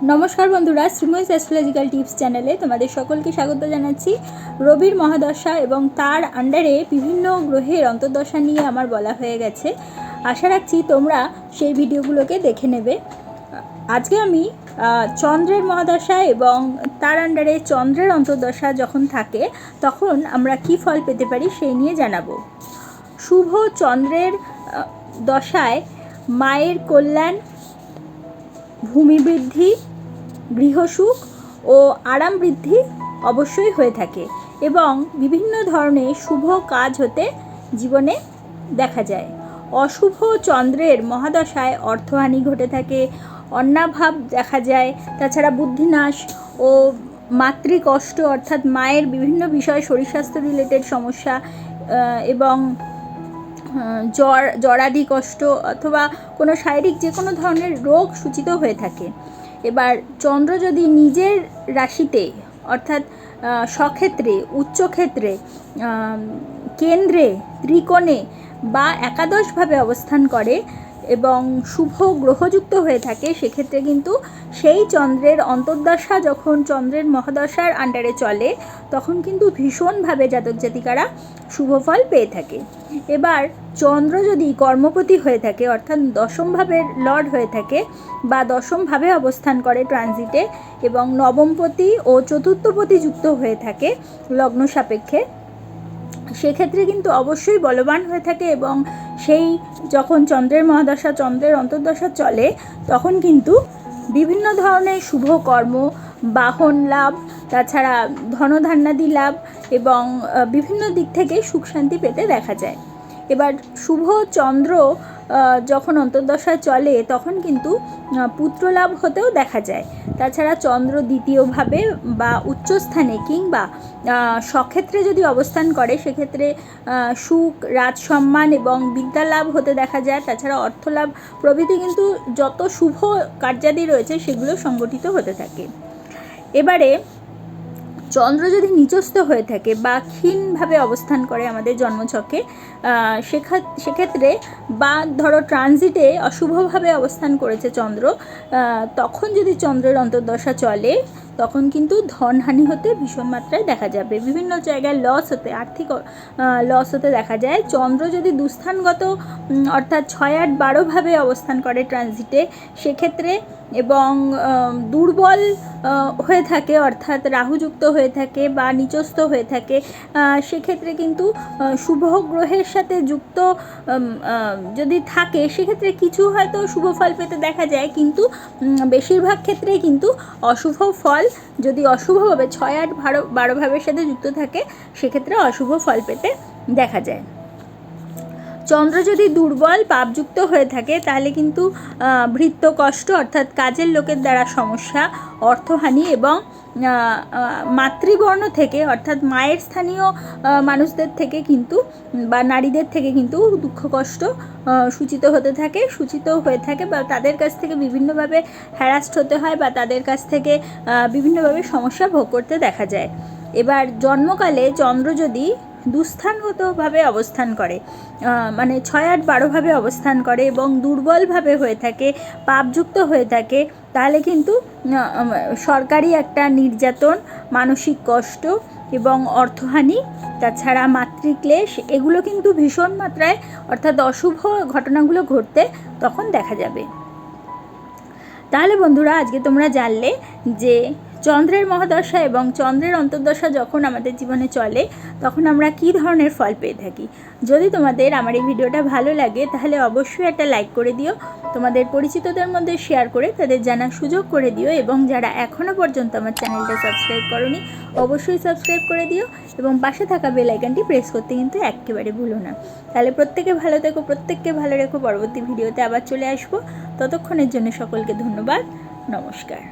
নমস্কার বন্ধুরা, Sreemoyee astrological tips চ্যানেলে তোমাদের সকলকে স্বাগত জানাচ্ছি। রবির মহাদশা এবং তার আন্ডারে বিভিন্ন গ্রহের অন্তর্দশা নিয়ে আমার বলা হয়ে গেছে। আশা রাখছি তোমরা সেই ভিডিওগুলোকে দেখে নেবে। আজকে আমি চন্দ্রের মহাদশা এবং তার আন্ডারে চন্দ্রের অন্তর্দশা যখন থাকে তখন আমরা কি ফল পেতে পারি সেই নিয়ে জানাবো। শুভ চন্দ্রের দশায় মায়ের কল্যাণ, ভূমি বৃদ্ধি, গৃহসুখ ও আরাম বৃদ্ধি অবশ্যই হয়ে থাকে এবং বিভিন্ন ধরনের শুভ কাজ হতে জীবনে দেখা যায়। অশুভ চন্দ্রের মহাদশায় অর্থহানি ঘটে থাকে, অন্নাভাব দেখা যায়, তাছাড়া বুদ্ধিনাশ ও মাতৃকষ্ট অর্থাৎ মায়ের বিভিন্ন বিষয় শরীর স্বাস্থ্য রিলেটেড সমস্যা এবং জ্বরাদি কষ্ট অথবা কোনো শারীরিক যে কোনো ধরনের রোগ সূচিত হয়ে থাকে। এবার চন্দ্র যদি নিজের রাশিতে অর্থাৎ স্বক্ষেত্রে, উচ্চক্ষেত্রে, কেন্দ্রে, ত্রিকোণে বা একাদশভাবে অবস্থান করে এবং শুভ গ্রহযুক্ত হয়ে থাকে, সেক্ষেত্রে কিন্তু সেই চন্দ্রের অন্তর্দশা যখন চন্দ্রের মহাদশার আন্ডারে চলে তখন কিন্তু ভীষণভাবে জাতক জাতিকারা শুভ ফল পেয়ে থাকে। এবার চন্দ্র যদি কর্মপতি হয়ে থাকে অর্থাৎ দশমভাবের লর্ড হয়ে থাকে বা দশমভাবে অবস্থান করে ট্রানজিটে এবং নবমপতি ও চতুর্থপতি যুক্ত হয়ে থাকে লগ্ন সাপেক্ষে, সেক্ষেত্রে কিন্তু অবশ্যই বলবান হয়ে থাকে এবং সেই যখন চন্দ্রের মহাদশা চন্দ্রের অন্তর্দশা চলে তখন কিন্তু বিভিন্ন ধরনের শুভ কর্ম, বাহন লাভ, তাছাড়া ধনধান্যাদি লাভ এবং বিভিন্ন দিক থেকে সুখ শান্তি পেতে দেখা যায়। এবার শুভ চন্দ্র যখন অন্তর্দশায় চলে তখন কিন্তু পুত্রলাভ হতেও দেখা যায়। তাছাড়া চন্দ্র দ্বিতীয়ভাবে বা উচ্চস্থানে কিংবা স্বক্ষেত্রে যদি অবস্থান করে সেক্ষেত্রে সুখ, রাজসম্মান এবং বিদ্যালাভ হতে দেখা যায়। তাছাড়া অর্থলাভ প্রভৃতি কিন্তু যত শুভ কার্যাদি রয়েছে সেগুলো সংগঠিত হতে থাকে। এবারে চন্দ্র যদি নিচস্থ হয়ে থাকে বা ক্ষীণভাবে অবস্থান করে আমাদের জন্মছকে, সেক্ষেত্রে বা ধরো ট্রানজিটে অশুভভাবে অবস্থান করেছে চন্দ্র, তখন যদি চন্দ্রের অন্তর্দশা চলে তখন কিন্তু ধনহানি হতে ভীষণ মাত্রায় দেখা যাবে, বিভিন্ন জায়গায় লস হতে, আর্থিক লস হতে দেখা যায়। চন্দ্র যদি দুস্থানগত অর্থাৎ 6, 8, 12ভাবে অবস্থান করে ট্রানজিটে সেক্ষেত্রে এবং দুর্বল হয়ে থাকে অর্থাৎ রাহুযুক্ত হয়ে থাকে বা নিচস্থ হয়ে থাকে, সেক্ষেত্রে কিন্তু শুভ গ্রহের সাথে যুক্ত যদি থাকে সেক্ষেত্রে কিছু হয়তো শুভ ফল পেতে দেখা যায়, কিন্তু বেশিরভাগ ক্ষেত্রেই কিন্তু অশুভ ফল যদি অশুভভাবে 6, 8, 12ভাবের সাথে যুক্ত থাকে সেক্ষেত্রে অশুভ ফল পেতে দেখা যায়। চন্দ্র যদি দুর্বল পাপযুক্ত হয়ে থাকে তাহলে কিন্তু ভৃত্য কষ্ট অর্থাৎ কাজের লোকের দ্বারা সমস্যা, অর্থহানি এবং মাতৃবর্ণ থেকে অর্থাৎ মায়ের স্থানীয় মানুষদের থেকে কিন্তু বা নারীদের থেকে কিন্তু দুঃখ কষ্ট সূচিত হয়ে থাকে বা তাদের কাছ থেকে বিভিন্নভাবে হ্যারাস্ট হতে হয় বা তাদের কাছ থেকে বিভিন্নভাবে সমস্যা ভোগ করতে দেখা যায়। এবার জন্মকালে চন্দ্র যদি দুস্থানগতভাবে অবস্থান করে মানে 6, 8, 12ভাবে অবস্থান করে এবং দুর্বলভাবে হয়ে থাকে, পাপযুক্ত হয়ে থাকে, তাহলে কিন্তু সরকারি একটা নির্যাতন, মানসিক কষ্ট এবং অর্থহানি, তাছাড়া মাতৃক্লেশ এগুলো কিন্তু ভীষণ মাত্রায় অর্থাৎ অশুভ ঘটনাগুলো ঘটতে তখন দেখা যাবে। তাহলে বন্ধুরা আজকে তোমরা জানলে যে চন্দ্রের মহাদশা এবং চন্দ্রের অন্তর্দশা যখন আমাদের জীবনে চলে তখন আমরা কী ধরনের ফল পেয়ে থাকি। যদি তোমাদের আমার এই ভিডিওটা ভালো লাগে তাহলে অবশ্যই একটা লাইক করে দিও, তোমাদের পরিচিতদের মধ্যে শেয়ার করে তাদের জানার সুযোগ করে দিও এবং যারা এখনও পর্যন্ত আমার চ্যানেলটা সাবস্ক্রাইব করোনি অবশ্যই সাবস্ক্রাইব করে দিও এবং পাশে থাকা বেল আইকনটি প্রেস করতে কিন্তু একেবারে ভুলো না। তাহলে প্রত্যেকে ভালো থেকো, প্রত্যেককে ভালো রেখো। পরবর্তী ভিডিওতে আবার চলে আসবো, ততক্ষণের জন্য সকলকে ধন্যবাদ, নমস্কার।